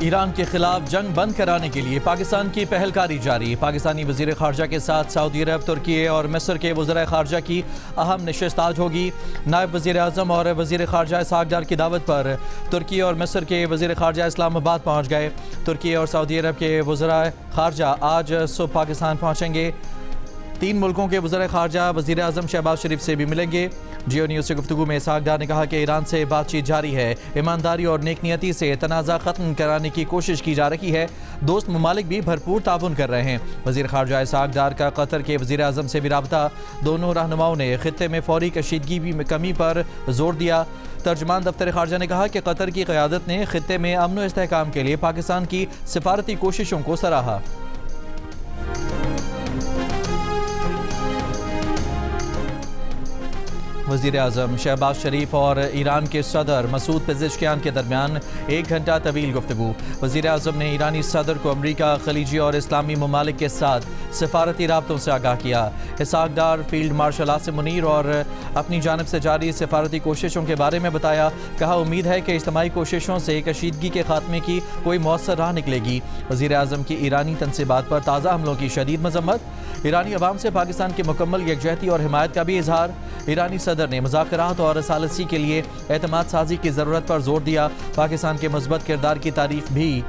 Iran के खिलाफ जंग बंद कराने के लिए पाकिस्तान की पहलकारी जारी। पाकिस्तानी वज़ीर ख़ारजा के साथ सऊदी अरब, तुर्की और मिस्र के वज़ीर ख़ारजा की अहम नशिस्त आज होगी। नायब वज़ीर आज़म और वज़ीर ख़ारजा इसहाक़ डार की दावत पर तुर्की और मिस्र के वज़ीर ख़ारजा इस्लामाबाद पहुँच गए। तुर्की और सऊदी अरब के वज़ीर ख़ारजा आज सुबह पाकिस्तान पहुँचेंगे। 3 मुल्कों के वज़ीर ख़ारजा वज़ीर आज़म शहबाज शरीफ से भी मिलेंगे। जियो न्यूज़ से गुफ्तगू में इसहाक़ डार ने कहा कि ईरान से बातचीत जारी है, ईमानदारी और नेकनियती से तनाज़ा ख़त्म कराने की कोशिश की जा रही है। दोस्त ममालिक भी भरपूर ताउन कर रहे हैं। वज़ीर ख़ारजा इसहाक़ डार का कतर के वज़ीर आज़म से भी राबता। दोनों रहनुमाओं ने ख़ित्ते में फौरी कशीदगी की कमी पर जोर दिया। तर्जमान दफ्तर ख़ारजा ने कहा कि कतर की क़यादत ने ख़ित्ते में अमन व इस्तेहकाम के लिए पाकिस्तान की सिफारती कोशिशों को सराहा। वज़ीर आज़म शहबाज शरीफ और ईरान के सदर मसूद पेज़ेश्कियान के दरमियान 1 घंटा तवील गुफ्तगू। वज़ीर आज़म ने ईरानी सदर को अमरीका, खलीजी और इस्लामी ममालिक के साथ सिफारती राब्तों से आगाह किया। इसहाक़ डार फील्ड मार्शल आसिम मुनीर और अपनी जानिब से जारी सिफारती कोशिशों के बारे में बताया। कहा, उम्मीद है कि इज्तमाही कोशिशों से कशीदगी के खात्मे की कोई मौसर राह निकलेगी। वज़ीर आज़म की ईरानी तनसीबात पर ताज़ा हमलों की शदीद मजम्मत। ईरानी अवाम से पाकिस्तान की मुकम्मल यकजहती और हिमायत का भी इजहार। ईरानी सदर ने मुज़ाकरात और सालसी के लिए एतमाद साजी की ज़रूरत पर जोर दिया। पाकिस्तान के मुस्बत किरदार की तारीफ भी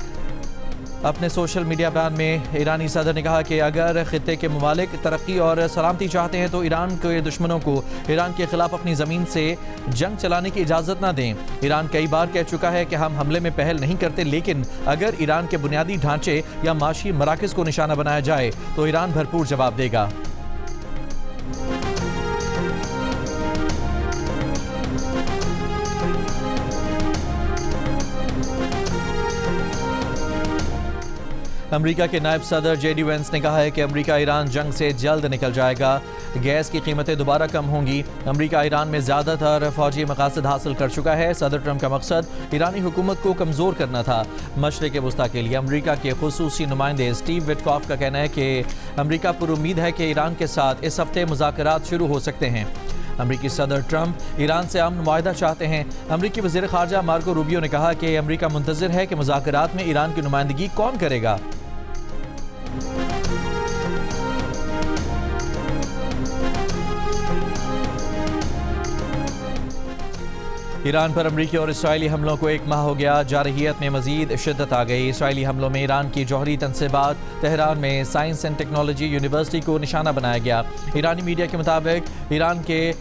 अपने सोशल मीडिया बयान में ईरानी सदर ने कहा कि अगर खित्ते के ममालिक तरक्की और सलामती चाहते हैं तो ईरान के दुश्मनों को ईरान के खिलाफ अपनी ज़मीन से जंग चलाने की इजाज़त न दें। ईरान कई बार कह चुका है कि हम हमले में पहल नहीं करते, लेकिन अगर ईरान के बुनियादी ढांचे या माशी मराकज़ को निशाना बनाया जाए तो ईरान भरपूर जवाब देगा। अमेरिका के नायब सदर जेडी वेंस ने कहा है कि अमेरिका ईरान जंग से जल्द निकल जाएगा। गैस की कीमतें दोबारा कम होंगी। अमेरिका ईरान में ज़्यादातर फौजी मकासद हासिल कर चुका है। सदर ट्रंप का मकसद ईरानी हुकूमत को कमज़ोर करना था। मशरिक़ वस्ता के लिए अमेरिका के खुसूसी नुमाइंदे स्टीव विटकॉफ का कहना है कि अमेरिका पर उम्मीद है कि ईरान के साथ इस हफ्ते मुज़ाकरात शुरू हो सकते हैं। अमरीकी सदर ट्रंप ईरान से अमन मुआहदा चाहते हैं। अमरीकी वज़ीर ख़ारजा मार्को रूबियो ने कहा कि अमरीका मुंतज़िर है कि मुज़ाकरात में ईरान की नुमाइंदगी कौन करेगा। ईरान पर अमरीकी और इसराइली हमलों को 1 माह हो गया। जारहियत में मजीद शिद्दत आ गई। इसराइली हमलों में ईरान की जौहरी तनसीबात तेहरान में साइंस एंड टेक्नोलॉजी यूनिवर्सिटी को निशाना बनाया गया। ईरानी मीडिया के मुताबिक ईरान के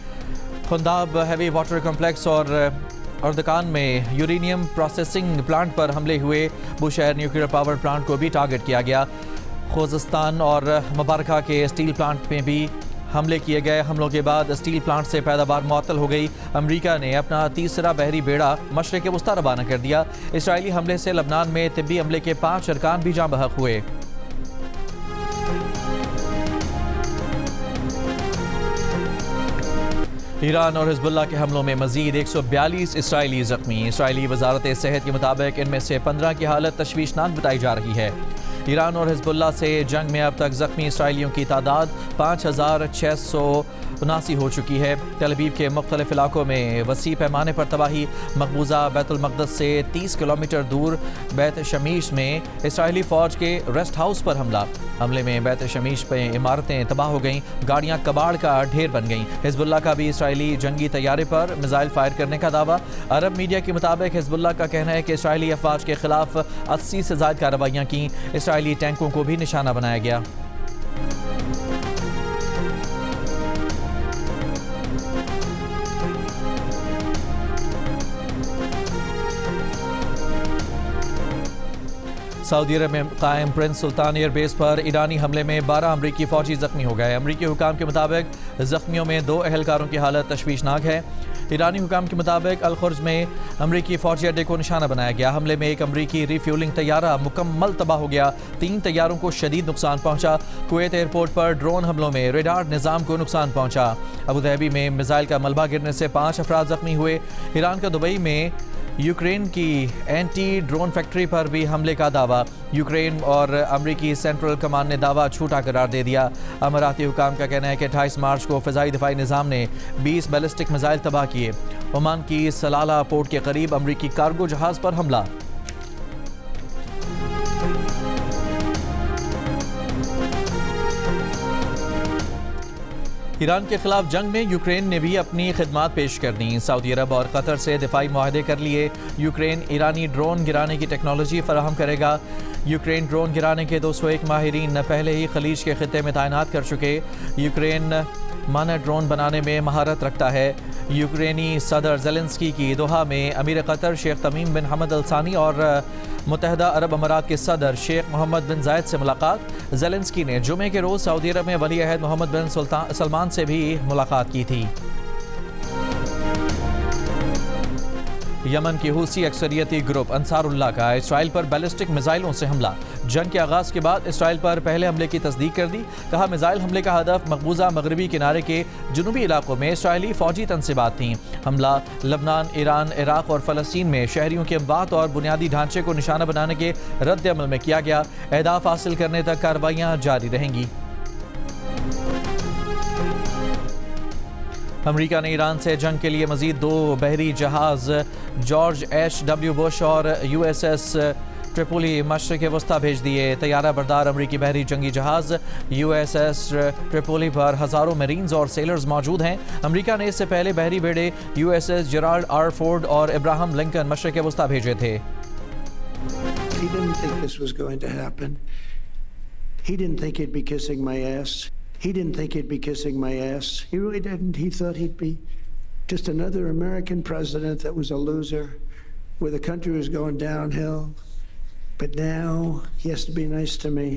खुंदाब हैवी वाटर कम्प्लेक्स और अर्दकान में यूरेनियम प्रोसेसिंग प्लांट पर हमले हुए। बुशहर न्यूक्लियर पावर प्लांट को भी टारगेट किया गया। खोज़स्तान और मुबारका के स्टील प्लांट में भी हमले किए गए। हमलों के बाद स्टील प्लांट से पैदावार मुअत्तल हो गई। अमेरिका ने अपना तीसरा बहरी बेड़ा मशरिक़ वस्ता रवाना कर दिया। इसराइली हमले से लबनान में तिब्बी अमले के 5 अरकान भी जाँ बहक हुए। ईरान और हिज़्बुल्लाह के हमलों में मजीद 142 इसराइली ज़ख्मी। इसराइली वजारत सेहत के मुताबिक इनमें से 15 की हालत तशवीशनाक बताई जा रही है। ईरान और हिज़्बुल्लाह से जंग में अब तक ज़ख्मी इसराइलियों की तादाद 5679 हो चुकी है। तल अवीव के मुख्तलिफ इलाकों में वसी पैमाने पर तबाही। मकबूजा बैतुल मक़दस से 30 किलोमीटर दूर बैत शमीश में इसराइली फ़ौज के रेस्ट हाउस पर हमला। हमले में बैत शमीश पर इमारतें तबाह हो गईं, गाड़ियाँ कबाड़ का ढेर बन गईं। हिज़्बुल्लाह का भी इसराइली जंगी तैयारे पर मिसाइल फायर करने का दावा। अरब मीडिया के मुताबिक हिज़्बुल्लाह का कहना है कि इसराइली अफवाज के खिलाफ 80 से ज़ायद कार्रवाइयाँ की। इसराइली टैंकों को भी निशाना बनाया गया। सऊदी अरब में कायम प्रिंस सुल्तान एयरबेस पर ईरानी हमले में 12 अमरीकी फ़ौजी ज़ख्मी हो गए। अमरीकी हुकाम के मुताबिक ज़ख्मियों में 2 अहलकारों की हालत तशवीशनाक है। ईरानी हुकाम के मुताबिक अलखुर्ज में अमरीकी फ़ौजी अड्डे को निशाना बनाया गया। हमले में एक अमरीकी रिफ्यूलिंग तैयारा मुकम्मल तबाह हो गया। 3 तैयारों को शदीद नुकसान पहुंचा। कुवैत एयरपोर्ट पर ड्रोन हमलों में रेडार निज़ाम को नुकसान पहुंचा। अबू धाबी में मिसाइल का मलबा गिरने से 5 अफराद ज़ख्मी हुए। ईरान का दुबई में यूक्रेन की एंटी ड्रोन फैक्ट्री पर भी हमले का दावा। यूक्रेन और अमरीकी सेंट्रल कमांड ने दावा झूठा करार दे दिया। अमाराती हुकाम का कहना है कि 28 मार्च को फ़िज़ाई दिफाई निज़ाम ने 20 बैलिस्टिक मिसाइल तबाह किए। ओमान की सलाला पोर्ट के करीब अमरीकी कार्गो जहाज़ पर हमला। ईरान के खिलाफ जंग में यूक्रेन ने भी अपनी खिदमात पेश कर दी। सऊदी अरब और कतर से दिफाई मुआहदे कर लिए। यूक्रेन ईरानी ड्रोन गिराने की टेक्नोलॉजी फराहम करेगा। यूक्रेन ड्रोन गिराने के 201 माहिरीन पहले ही खलीज के खिते में तैनात कर चुके। यूक्रेन माना ड्रोन बनाने में महारत रखता है। यूक्रेनी सदर ज़ेलेंस्की की दोहा में अमीर कतर शेख तमीम बिन हमद अल सानी और मुत्तहदा अरब अमारात के सदर शेख मोहम्मद बिन जायद से मुलाकात। ज़ेलेंस्की ने जुमे के रोज़ सऊदी अरब में वली अहद मोहम्मद बिन सलमान से भी मुलाकात की थी। यमन की हूसी अक्सरियती ग्रुप अंसारुल्लाह का इसराइल पर बैलिस्टिक मिसाइलों से हमला। जंग के आगाज़ के बाद इसराइल पर पहले हमले की तस्दीक कर दी। कहा मिसाइल हमले का हदफ मकबूजा मगरबी किनारे के जुनूबी इलाकों में इसराइली फौजी तनसीबात थीं। हमला लबनान, ईरान, इराक और फ़लस्तीन में शहरियों के अमवात और बुनियादी ढांचे को निशाना बनाने के रद्द अमल में किया गया। अहदाफ हासिल करने तक कार्रवाइयाँ जारी रहेंगी। अमेरिका ने ईरान से जंग के लिए मजीद 2 बहरी जहाज जॉर्ज H.W. बुश और USS ट्रिपोली मशरिक़ वस्ता भेज दिए। तैयारा बरदार अमरीकी बहरी जंगी जहाज USS ट्रिपोली पर हज़ारों मरीन्स और सेलर्स मौजूद हैं। अमेरिका ने इससे पहले बहरी बेड़े USS जेराल्ड R. फोर्ड और इब्राहिम लिंकन मशरिक़ वस्ता भेजे थे। He didn't think this was going to happen. He didn't think he'd be kissing my ass. He didn't think he'd be kissing my ass. He really didn't. He thought he'd be just another American president that was a loser, where the country was going downhill. But now he has to be nice to me.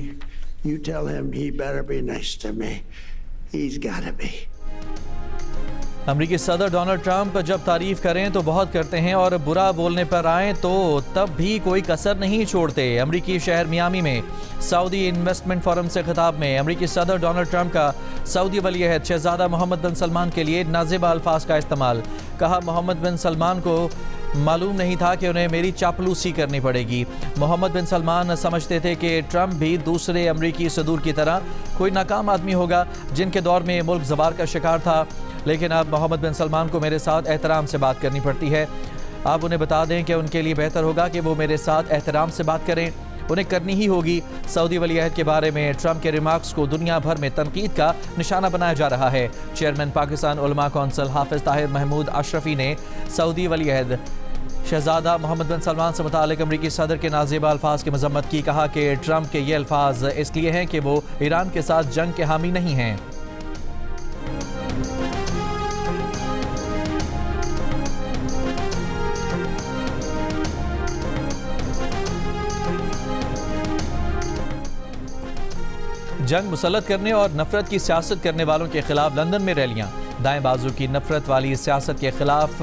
You tell him he better be nice to me. He's got to be. अमरीकी सदर Donald Trump जब तारीफ करें तो बहुत करते हैं और बुरा बोलने पर आए तो तब भी कोई कसर नहीं छोड़ते। अमरीकी शहर मियामी में सऊदी इन्वेस्टमेंट फोरम से खिताब में अमरीकी सदर डोनाल्ड ट्रंप का सऊदी वली अहद शहजादा मोहम्मद बिन सलमान के लिए नाज़िबा अल्फाज का इस्तेमाल। कहा मोहम्मद बिन सलमान को मालूम नहीं था कि उन्हें मेरी चापलूसी करनी पड़ेगी। मोहम्मद बिन सलमान समझते थे कि ट्रंप भी दूसरे अमरीकी सदूर की तरह कोई नाकाम आदमी होगा जिनके दौर में मुल्क ज़वार का शिकार था, लेकिन अब मोहम्मद बिन सलमान को मेरे साथ एहतराम से बात करनी पड़ती है। आप उन्हें बता दें कि उनके लिए बेहतर होगा कि वो मेरे साथ एहतराम से बात करें, उन्हें करनी ही होगी। सऊदी वली अहद के बारे में ट्रंप के रिमार्क्स को दुनिया भर में तनकीद का निशाना बनाया जा रहा है। चेयरमैन पाकिस्तान उलमा कौंसिल हाफिज ताहिर महमूद अशरफी ने सऊदी वली अहद शहजादा मोहम्मद बिन सलमान से मुतालिक अमरीकी सदर के नाज़िबा अल्फाज की मजम्मत की। कहा कि ट्रंप के ये अल्फाज इसलिए हैं कि वो ईरान के साथ जंग के हामी नहीं हैं। जंग मुसल्लत करने और नफरत की सियासत करने वालों के खिलाफ लंदन में रैलियां। दाएं बाजू की नफरत वाली सियासत के खिलाफ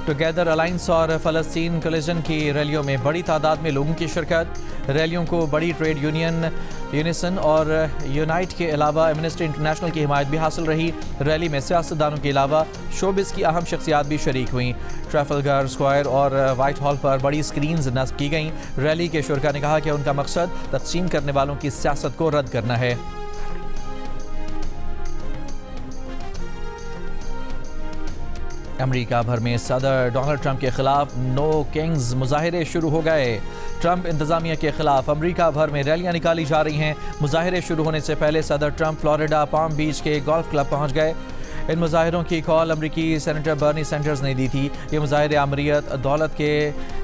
टुगेदर अलायंस और फ़लस्तीन कोलिशन की रैलियों में बड़ी तादाद में लोगों की शिरकत। रैलियों को बड़ी ट्रेड यूनियन यूनिसन और यूनाइट के अलावा एमनेस्टी इंटरनेशनल की हिमायत भी हासिल रही। रैली में सियासतदानों के अलावा शोबिस की अहम शख्सियात भी शरीक हुई। ट्रैफलगर स्क्वायर और वाइट हॉल पर बड़ी स्क्रीन्स नस्ब की गईं। रैली के शुरका ने कहा कि उनका मकसद तकसीम करने वालों की सियासत को रद्द करना है। अमेरिका भर में सदर डोनाल्ड ट्रंप के खिलाफ नो किंग्स मुजाहिरे शुरू हो गए। ट्रंप इंतजामिया के खिलाफ अमेरिका भर में रैलियां निकाली जा रही हैं। मुजाहिरे शुरू होने से पहले सदर ट्रंप फ्लोरिडा पाम बीच के गोल्फ क्लब पहुंच गए। इन मुजाहिरों की कॉल अमरीकी सेनेटर बर्नी सैंडर्स ने दी थी। ये मुजाहिरे अमरीत दौलत के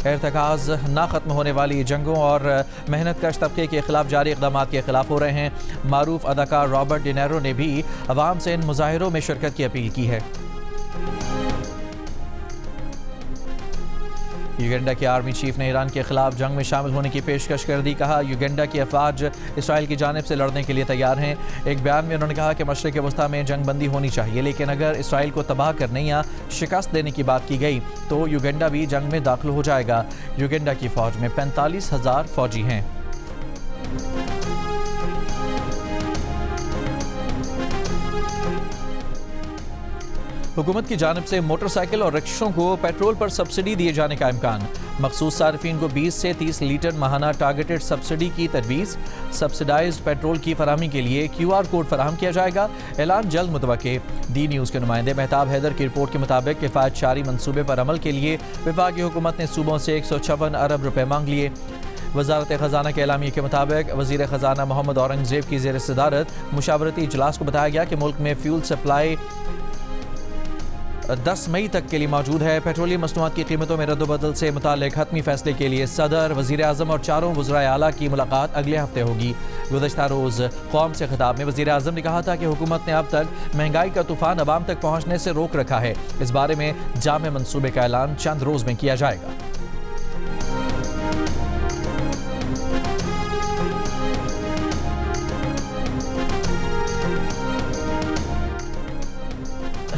इर्तिकाज़ ना ख़त्म होने वाली जंगों और मेहनत कश तबके के खिलाफ जारी इक़दाम के खिलाफ हो रहे हैं। मारूफ अदाकार रॉबर्ट डिनेरो ने भी अवाम से इन मुजाहिरों में शिरकत की अपील की है। युगेंडा के आर्मी चीफ ने ईरान के खिलाफ जंग में शामिल होने की पेशकश कर दी। कहा युगेंडा की अफवाज इसराइल की जानिब से लड़ने के लिए तैयार हैं। एक बयान में उन्होंने कहा कि मशरिक़ वस्ता में जंग बंदी होनी चाहिए, लेकिन अगर इसराइल को तबाह करने या शिकस्त देने की बात की गई तो युगेंडा भी जंग में दाखिल हो जाएगा। युगेंडा की फ़ौज में 45,000 फ़ौजी हैं। हुकूमत की जानिब से मोटरसाइकिल और रिक्शों को पेट्रोल पर सब्सिडी दिए जाने का इम्कान। मखसूस सार्फिन को 20 से 30 लीटर माहाना टारगेटेड सब्सिडी की तजवीज़। सब्सिडाइज्ड पेट्रोल की फराहमी के लिए QR कोड फराहम किया जाएगा। ऐलान जल्द मुतवक्के। डी न्यूज़ के नुमाइंदे मेहताब हैदर की रिपोर्ट के मुताबिक किफ़ायत शारी मनसूबे पर अमल के लिए विफाकी हुकूमत ने सूबों से 156 अरब रुपए मांग लिए। वजारत खजाना के एलामिया के मुताबिक वजीर खजाना मोहम्मद औरंगजेब की ज़ेर सदारत मुशावरती इजलास को बताया गया कि मुल्क में फ्यूल सप्लाई 10 मई तक के लिए मौजूद है। पेट्रोलियम मसनूआत की कीमतों में रद्दबदल से मुताल्लिक हतमी फैसले के लिए सदर, वज़ीर आज़म और चारों वज़राए आला की मुलाकात अगले हफ्ते होगी। गुज़श्ता रोज़ कौम से खिताब में वज़ीर आज़म ने कहा था कि हुकूमत ने अब तक महंगाई का तूफ़ान अवाम तक पहुँचने से रोक रखा है। इस बारे में जामे मनसूबे का ऐलान चंद रोज़ में किया जाएगा।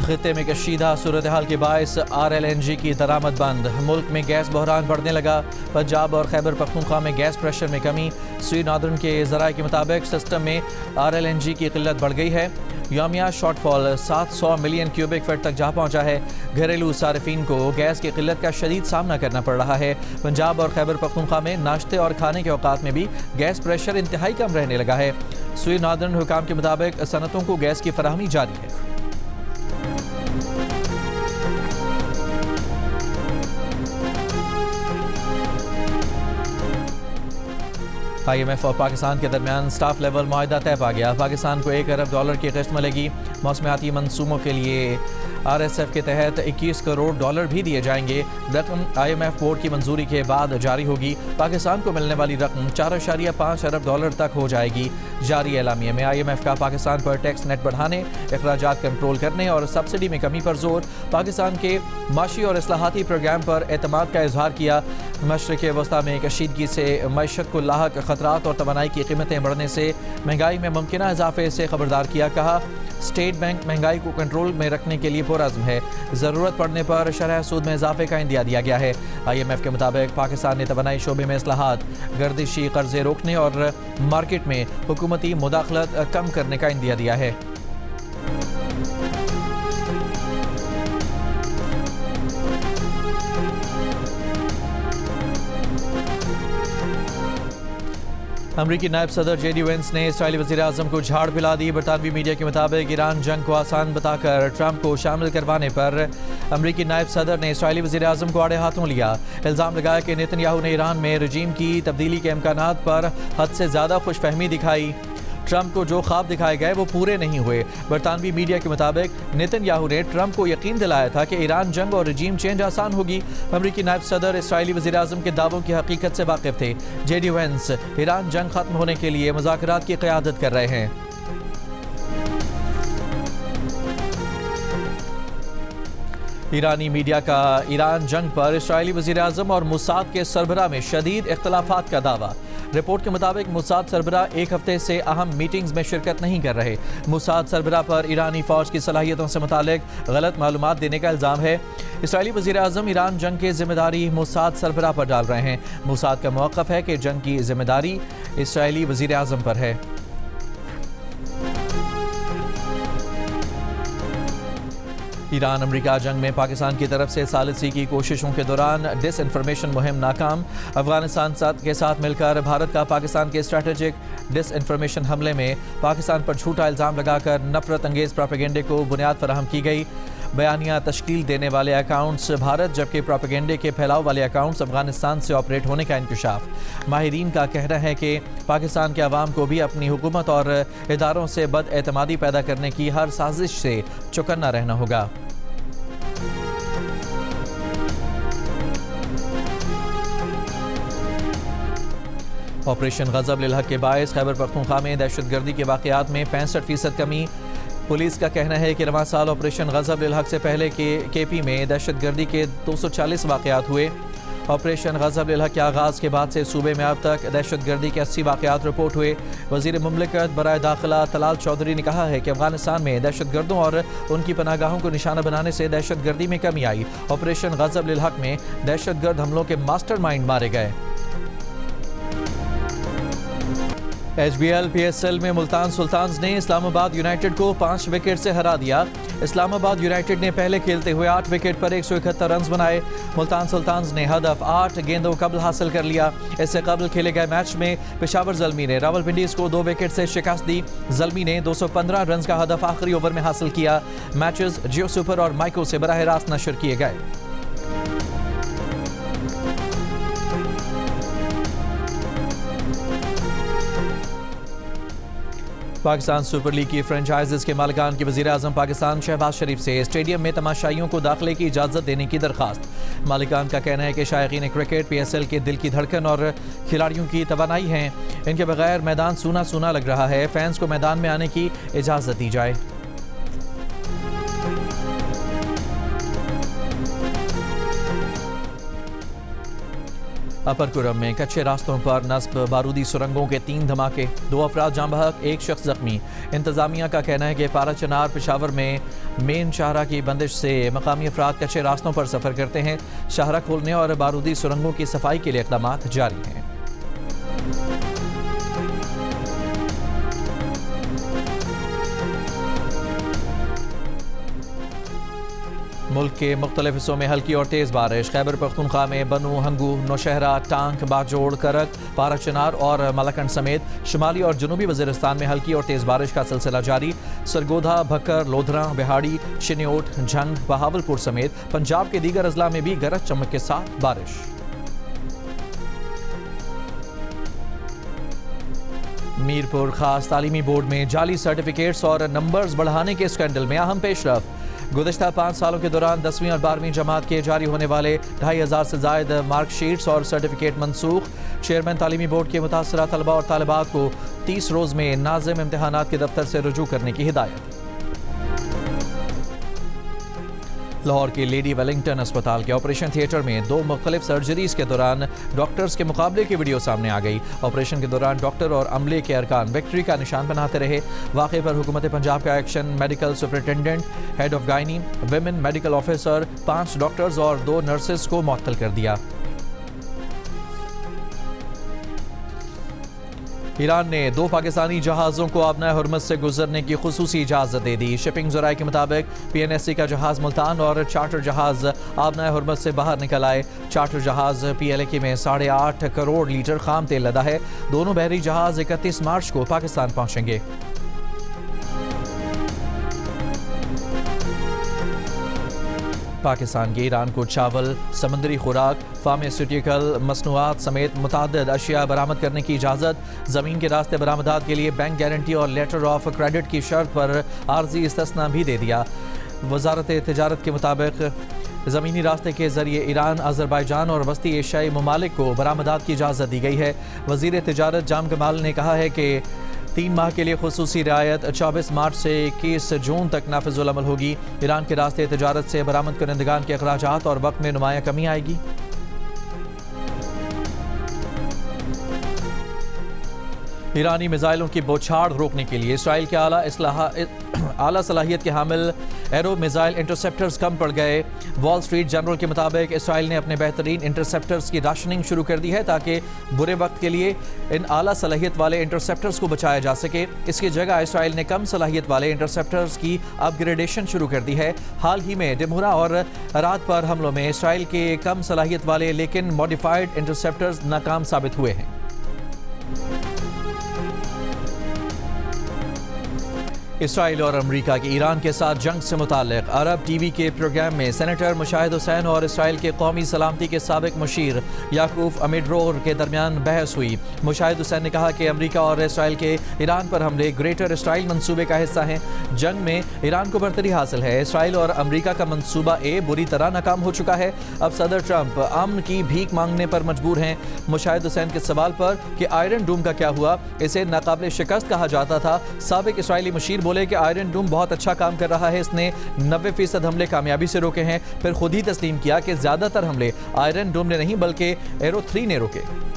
खित्ते में कशीदा सूरत हाल के बायस RLNG की दरामद बंद, मुल्क में गैस बहरान बढ़ने लगा। पंजाब और खैबर पख्तूनख्वा में गैस प्रेशर में कमी। सुई नादरन के ज़राए के मुताबिक सिस्टम में RLNG की किल्लत बढ़ गई है। यौमिया शॉर्टफॉल 700 मिलियन क्यूबिक फीट तक जा पहुंचा है। घरेलू सार्फिन को गैस की किल्लत का शदीद सामना करना पड़ रहा है। पंजाब और खैबर पख्तूनख्वा में नाश्ते और खाने के औकात में भी गैस प्रेशर इंतहाई कम रहने लगा है। सुई नादरन हुकाम के मुताबिक सनतों को गैस की फराहमी जारी है। IMF और पाकिस्तान के दरमियान स्टाफ लेवल मुआहदा तय पा गया। पाकिस्तान को $1 अरब की किस्त मिलेगी। मौसमियाती मंसूबों के लिए RSF के तहत $21 करोड़ भी दिए जाएंगे। रकम IMF बोर्ड की मंजूरी के बाद जारी होगी। पाकिस्तान को मिलने वाली रकम $4.5 अरब तक हो जाएगी। जारी एलामिया में IMF का पाकिस्तान पर टैक्स नेट बढ़ाने, अखराजात कंट्रोल करने और सब्सिडी में कमी पर जोर। पाकिस्तान के माशी और इस्लाहाती प्रोग्राम पर एतमाद का इजहार किया। मशरिक़ वस्ता में कशीदगी से मईशत को लाहक खतरात और तवानाई की कीमतें बढ़ने से महंगाई में मुमकिन इजाफे से खबरदार किया। कहा स्टेट बैंक महंगाई को कंट्रोल में रखने के लिए पुरअज़्म है। ज़रूरत पड़ने पर शरह सूद में इजाफे का इंदिया दिया गया है। IMF के मुताबिक पाकिस्तान ने तवानाई शोबे में इस्लाहात, गर्दिशी कर्जे रोकने और मार्केट में हुकूमती मुदाखलत कम करने का इंदिया दिया है। अमरीकी नायब सदर JD वेंस ने इसराइली वज़ीर आज़म को झाड़ पिला दी। बरतानवी मीडिया के मुताबिक ईरान जंग को आसान बताकर ट्रंप को शामिल करवाने पर अमरीकी नायब सदर ने इसराइली वज़ीर आज़म को आड़े हाथों लिया। इल्ज़ाम लगाया कि नेतन्याहू ने ईरान में रजीम की तब्दीली के इम्कानात पर हद से ज़्यादा खुशफहमी दिखाई। ट्रंप को जो ख्वाब दिखाए गए वो पूरे नहीं हुए। बरतानवी मीडिया के मुताबिक नेतन्याहू ने ट्रंप को यकीन दिलाया था कि ईरान जंग और रजीम चेंज आसान होगी। अमरीकी नायब सदर इसराइली वज़ीर आज़म के दावों की हकीकत से वाकिफ थे। JD वेंस ईरान जंग खत्म होने के लिए मुज़ाकरात की क़यादत कर रहे हैं। ईरानी मीडिया का ईरान जंग पर इसराइली वज़ीर आज़म और मुसाद के सरबराह में शदीद इख्तलाफात का दावा। रिपोर्ट के मुताबिक मुसाद सरबराह एक हफ्ते से अहम मीटिंग्स में शिरकत नहीं कर रहे। मुसाद सरबराह पर ईरानी फ़ौज की सलाहियतों से मुतालिक गलत मालूमात देने का इल्ज़ाम है। इसराइली वज़ीर आज़म ईरान जंग की जिम्मेदारी मुसाद सरबराह पर डाल रहे हैं। मुसाद का मौक़िफ़ है कि जंग की जिम्मेदारी इसराइली वज़ीर आज़म पर है। ईरान अमरीका जंग में पाकिस्तान की तरफ से सालिसी की कोशिशों के दौरान डिस इन्फॉर्मेशन मुहिम नाकाम। अफगानिस्तान के साथ मिलकर भारत का पाकिस्तान के स्ट्रैटेजिक डिस इन्फॉर्मेशन हमले में पाकिस्तान पर झूठा इल्ज़ाम लगाकर नफरत अंगेज़ प्रोपेगेंडे को बुनियाद फराहम की गई। बयानिया तश्कील देने वाले अकाउंट्स भारत जबकि प्रोपेगेंडे के फैलाव वाले अकाउंट्स अफगानिस्तान से ऑपरेट होने का इंकशाफ। माहिरीन का कहना है कि पाकिस्तान के अवाम को भी अपनी हुकूमत और इदारों से बदएतमादी पैदा करने की हर साजिश से चौकन्ना रहना होगा। ऑपरेशन गज़ब लिल हक के बायस खैबर पख्तूनख्वा में दहशतगर्दी के वाक़यात में 65% कमी। पुलिस का कहना है कि रवां साल ऑपरेशन गज़ब लिल हक से पहले KP में दहशतगर्दी के 240 वाक़यात हुए। ऑपरेशन गज़ब लिल हक के आगाज़ के बाद से सूबे में अब तक दहशतगर्दी के 80 वाक़यात रिपोर्ट हुए। वज़ीर मुमलिकत बराए दाखिला तलाल चौधरी ने कहा है कि अफगानिस्तान में दहशतगर्दों और उनकी पनाहगाहों को निशाना बनाने से दहशतगर्दी में कमी आई। ऑपरेशन गज़ब लिल हक में दहशतगर्द हमलों के मास्टरमाइंड मारे गए। HBL PSL में मुल्तान सुल्तान्स ने इस्लामाबाद यूनाइटेड को 5 विकेट से हरा दिया। इस्लामाबाद यूनाइटेड ने पहले खेलते हुए 8 विकेट पर 171 रन बनाए। मुल्तान सुल्तान्स ने हदफ 8 गेंदों कबल हासिल कर लिया। इससे कबल खेले गए मैच में पेशावर ज़ल्मी ने रावलपिंडीज़ को 2 विकेट से शिकस्त दी। ज़ल्मी ने 215 रन का हदफ आखिरी ओवर में हासिल किया। मैचेस जियो सुपर और माइको से बराह रास्त नशर किए गए। पाकिस्तान सुपर लीग की फ्रेंचाइजीज के मालिकान के वज़ीर-ए-आज़म पाकिस्तान शहबाज शरीफ से स्टेडियम में तमाशाइयों को दाखिले की इजाज़त देने की दरख्वास्त। मालिकान का कहना है कि शायकीन क्रिकेट PSL के दिल की धड़कन और खिलाड़ियों की तवानाई हैं। इनके बगैर मैदान सूना सूना लग रहा है। फैंस को मैदान में आने की इजाज़त दी जाए। अपर कुरम में कच्चे रास्तों पर नस्ब बारूदी सुरंगों के 3 धमाके, 2 अफराद जाँ बहक, 1 शख्स जख्मी। इंतजामिया का कहना है कि पारा चनार पेशावर में मेन शाहरा की बंदिश से मकामी अफराद कच्चे रास्तों पर सफ़र करते हैं। शाहरा खोलने और बारूदी सुरंगों की सफाई के लिए इक़दाम जारी हैं। मुल्क के मुख्तलिफ हिस्सों में हल्की और तेज़ बारिश। खैबर पख्तूनख्वा में बनू, हंगू, नौशहरा, टांक, बागजोड़, करक, पारा चनार और मलाकंड समेत शुमाली और जनूबी वज़ीरिस्तान में हल्की और तेज़ बारिश का सिलसिला जारी। सरगोधा, भक्कर, लोधरा, बिहाड़ी, शिन्योट, झंग, बहावलपुर समेत पंजाब के दीगर अजला में भी गरज चमक के साथ बारिश। मीरपुर खास तालीमी बोर्ड में जाली सर्टिफिकेट्स और नंबर्स बढ़ाने के स्कैंडल में अहम पेशरफ। गुज़िश्ता 5 सालों के दौरान 10वीं और 12वीं जमात के जारी होने वाले 2500 से ज़ायद मार्कशीट्स और सर्टिफिकेट मनसूख। चेयरमैन तालीमी बोर्ड के मुतासरा तलबा और तालिबात को 30 रोज़ में नाज़िम इम्तिहानात के दफ्तर से रुजू करने की हिदायत। लाहौर के लेडी वेलिंगटन अस्पताल के ऑपरेशन थिएटर में 2 मुख्तलिफ सर्जरीज के दौरान डॉक्टर्स के मुकाबले की वीडियो सामने आ गई। ऑपरेशन के दौरान डॉक्टर और अमले के अरकान विक्ट्री का निशान बनाते रहे। वाक़े पर हुकूमत पंजाब का action. Medical superintendent, head of gynae, women medical officer, 5 doctors और 2 नर्सेस को मुअत्तल कर दिया। ईरान ने 2 पाकिस्तानी जहाज़ों को आबनाए हुर्मुज़ से गुजरने की खुसूसी इजाज़त दे दी। शिपिंग ज़राए के मुताबिक PNSC का जहाज़ मुल्तान और चार्टर जहाज़ आबनाए हुर्मुज़ से बाहर निकल आए। चार्टर जहाज़ PLAK में 8.5 करोड़ लीटर खाम तेल लदा है। दोनों बहरी जहाज़ 31 मार्च को पाकिस्तान पहुँचेंगे। पाकिस्तान के ईरान को चावल, समंदरी खुराक, फार्मास्यूटिकल मसनूआत समेत मुताद्दिद अशिया बरामद करने की इजाज़त। ज़मीन के रास्ते बरामदात के लिए बैंक गारंटी और लेटर ऑफ क्रेडिट की शर्त पर आर्जी इस्तिस्ना भी दे दिया। वजारत तिजारत के मुताबिक ज़मीनी रास्ते के ज़रिए ईरान, अज़रबैजान और वस्ती एशियाई ममालिक को बरामदात की इजाज़त दी गई है। वज़ीर तिजारत जाम कमाल ने कहा है कि 3 माह के लिए खुसूसी रियायत 24 मार्च से 21 जून तक नाफिजुल अमल होगी। ईरान के रास्ते तिजारत से बरामद करंदगान के अखराजात और वक्त में नुमाया कमी आएगी। ईरानी मिसाइलों की बौछार रोकने के लिए इसराइल के आला सलाहियत के हामिल एरो मिसाइल इंटरसेप्टर्स कम पड़ गए। वॉल स्ट्रीट जर्नल के मुताबिक इसराइल ने अपने बेहतरीन इंटरसेप्टर्स की राशनिंग शुरू कर दी है ताकि बुरे वक्त के लिए इन आला सलाहियत वाले इंटरसेप्टर्स को बचाया जा सके। इसकी जगह इसराइल ने कम सलाहियत वाले इंटरसेप्टर्स की अपग्रेडेशन शुरू कर दी है। हाल ही में डिमोरा और रात पर हमलों में इसराइल के कम सलाहियत वाले लेकिन मॉडिफाइड इंटरसेप्टर्स नाकाम साबित हुए हैं। इसराइल और अमरीका की ईरान के साथ जंग से मुताल्लिक अरब TV के प्रोग्राम में सेनेटर मुशाहिद हुसैन और इसराइल के कौमी सलामती के साबिक मुशीर याकूब अमिडरोर के दरमियान बहस हुई। मुशाहिद हुसैन ने कहा कि अमरीका और इसराइल के ईरान पर हमले ग्रेटर इसराइल मंसूबे का हिस्सा हैं। जंग में ईरान को बरतरी हासिल है। इसराइल और अमरीका का मंसूबा ए बुरी तरह नाकाम हो चुका है। अब सदर ट्रंप अमन की भीख मांगने पर मजबूर हैं। मुशाहिद हुसैन के सवाल पर कि आयरन डूम का क्या हुआ, इसे नाकाबिल शिकस्त कहा जाता था, साबिक इसराइली मुशीर बोले कि आयरन डूम बहुत अच्छा काम कर रहा है। इसने 90% हमले कामयाबी से रोके हैं। फिर खुद ही तस्लीम किया कि ज्यादातर हमले आयरन डूम ने नहीं बल्कि एरो 3 ने रोके।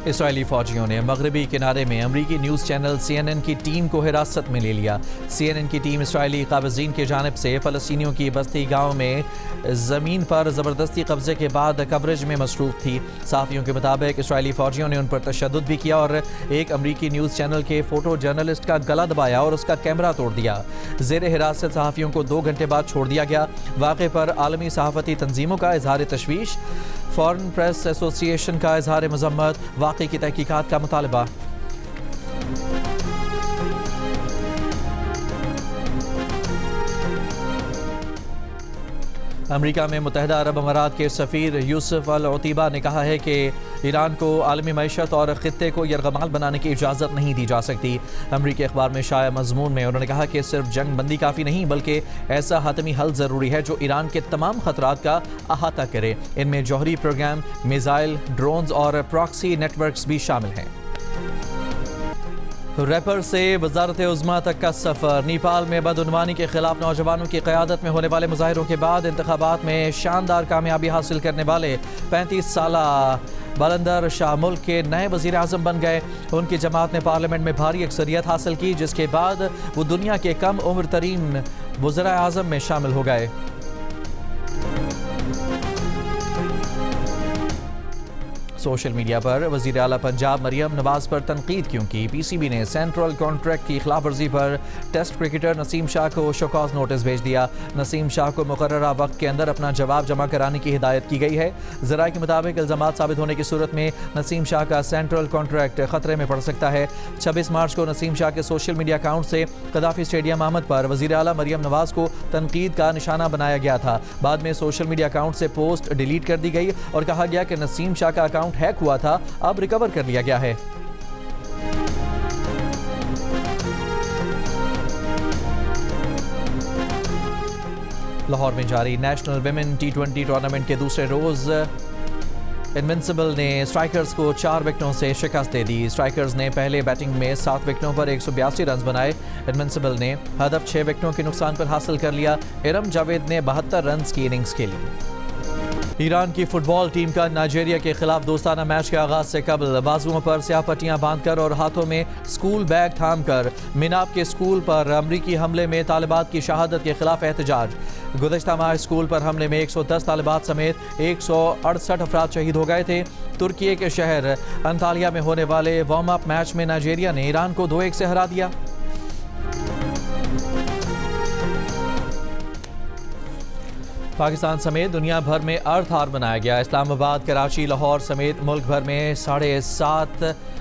इसराइली फौजियों ने मगरबी किनारे में अमरीकी न्यूज़ चैनल CNN की टीम को हिरासत में ले लिया। CNN की टीम इसराइली काबिज़ीन की जानिब से फ़लस्तीनियों की बस्ती गाँव में ज़मीन पर ज़बरदस्ती कब्जे के बाद कवरेज में मसरूफ़ थी। सहाफ़ियों के मुताबिक इसराइली फ़ौजियों ने उन पर तशद्दुद भी किया और एक अमरीकी न्यूज़ चैनल के फ़ोटो जर्नलिस्ट का गला दबाया और उसका कैमरा तोड़ दिया। ज़ेर हिरासत सहाफ़ियों को 2 घंटे बाद छोड़ दिया गया। वाक़े पर आलमी सहाफ़ती तंजीमों का इज़हार तशवीश, फॉरेन प्रेस एसोसिएशन का इज़हार मज़म्मत, वाक़े की तहकीकात का मुतालबा। अमेरिका में मुत्तहिदा अरब अमारात के सफ़ीर यूसुफ अल उतीबा ने कहा है कि ईरान को आलमी मईशत और ख़ित्ते को यरगमाल बनाने की इजाज़त नहीं दी जा सकती। अमरीकी अखबार में शाया मजमून में उन्होंने कहा कि सिर्फ जंग बंदी काफ़ी नहीं बल्कि ऐसा हतमी हल ज़रूरी है जो ईरान के तमाम ख़तरात का अहाता करे। इनमें जौहरी प्रोग्राम, मिसाइल, ड्रोन्स और प्रॉक्सी नेटवर्क्स भी शामिल हैं। रैपर से वजारत उज़्मा तक का सफ़र। नेपाल में बदउनवानी के खिलाफ नौजवानों की क़यादत में होने वाले मुजाहिरों के बाद इंतखाबात में शानदार कामयाबी हासिल करने वाले 35 साला बलंदर शाह मुल्क के नए वज़ीर आज़म बन गए। उनकी जमात ने पार्लियामेंट में भारी अक्सरियत हासिल की, जिसके बाद वो दुनिया के कम उम्र तरीन वज़ीर आज़म में शामिल हो गए। सोशल मीडिया पर वज़ीर आला पंजाब मरियम नवाज पर तनकीद क्यों की? पीसीबी ने सेंट्रल कॉन्ट्रैक्ट की खिलाफ वर्जी पर टेस्ट क्रिकेटर नसीम शाह को शोकॉज नोटिस भेज दिया। नसीम शाह को मुकर्ररा वक्त के अंदर अपना जवाब जमा कराने की हिदायत की गई है। ज़राए के मुताबिक इल्ज़ामात साबित होने की सूरत में नसीम शाह का सेंट्रल कॉन्ट्रैक्ट खतरे में पड़ सकता है। 26 मार्च को नसीम शाह के सोशल मीडिया अकाउंट से कदाफी स्टेडियम आहमद पर वज़ीर आला मरियम नवाज को तनकीद का निशाना बनाया गया था। बाद में सोशल मीडिया अकाउंट से पोस्ट डिलीट कर दी गई और कहा गया कि नसीम शाह का अकाउंट हैक हुआ था, अब रिकवर कर लिया गया है। लाहौर में जारी नेशनल विमेन T20 टूर्नामेंट के दूसरे रोज इनविंसिबल ने स्ट्राइकर्स को 4 विकेटों से शिकस्त दे दी। स्ट्राइकर्स ने पहले बैटिंग में 7 विकेटों पर 182 रन बनाए। इनविंसिबल ने हदफ 6 विकेटों के नुकसान पर हासिल कर लिया। इरम जावेद ने 72 रन की इनिंग्स खेली। ईरान की फुटबॉल टीम का नाइजीरिया के खिलाफ दोस्ताना मैच के आगाज से कबल बाजुओं पर स्याह पट्टियां बांधकर और हाथों में स्कूल बैग थामकर मिनाब के स्कूल पर अमरीकी हमले में तालिबात की शहादत के खिलाफ एहतजाज। गुज़श्ता माह स्कूल पर हमले में 110 तालिबात समेत 168 अफराद शहीद हो गए थे। तुर्की के शहर अंतालिया में होने वाले वार्म अप मैच में नाइजीरिया ने ईरान को 2-1 से हरा दिया। पाकिस्तान समेत दुनिया भर में अर्थ आवर मनाया गया। इस्लामाबाद, कराची, लाहौर समेत मुल्क भर में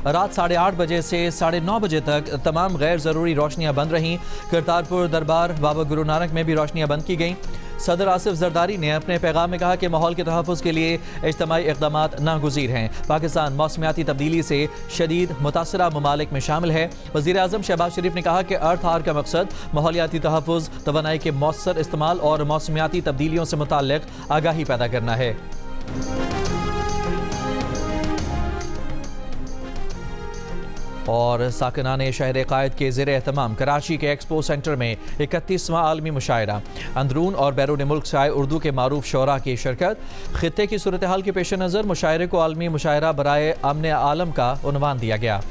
रात 8:30 बजे से 9:30 बजे तक तमाम गैर ज़रूरी रोशनियां बंद रहीं। करतारपुर दरबार बाबा गुरु नानक में भी रोशनियां बंद की गईं। सदर आसिफ जरदारी ने अपने पैगाम में कहा कि माहौल के तहफ़्फ़ुज़ के लिए इज्तिमाई इक़दामात नागुज़ीर हैं। पाकिस्तान मौसमियाती तब्दीली से शदीद मुतासरा ममालिक में शामिल है। वज़ीर आज़म शहबाज शरीफ ने कहा कि अर्थ आवर का मकसद माहौलियाती तहफ़्फ़ुज़, तवानाई के मौसर इस्तेमाल और मौसमियाती तब्दीलियों से मुताल्लिक़ आगाही पैदा करना है। और साकिनान शहर कायद के ज़ेर एहतमाम कराची के एक्सपो सेंटर में 31वां आलमी मुशायरा। अंदरून और बैरून मुल्क से आए उर्दू के मारूफ शोरा की शिरकत। खित्ते की सूरत हाल के पेश नज़र मुशायरे को आलमी मुशायरा बराए अमन आलम का उन्वान दिया गया।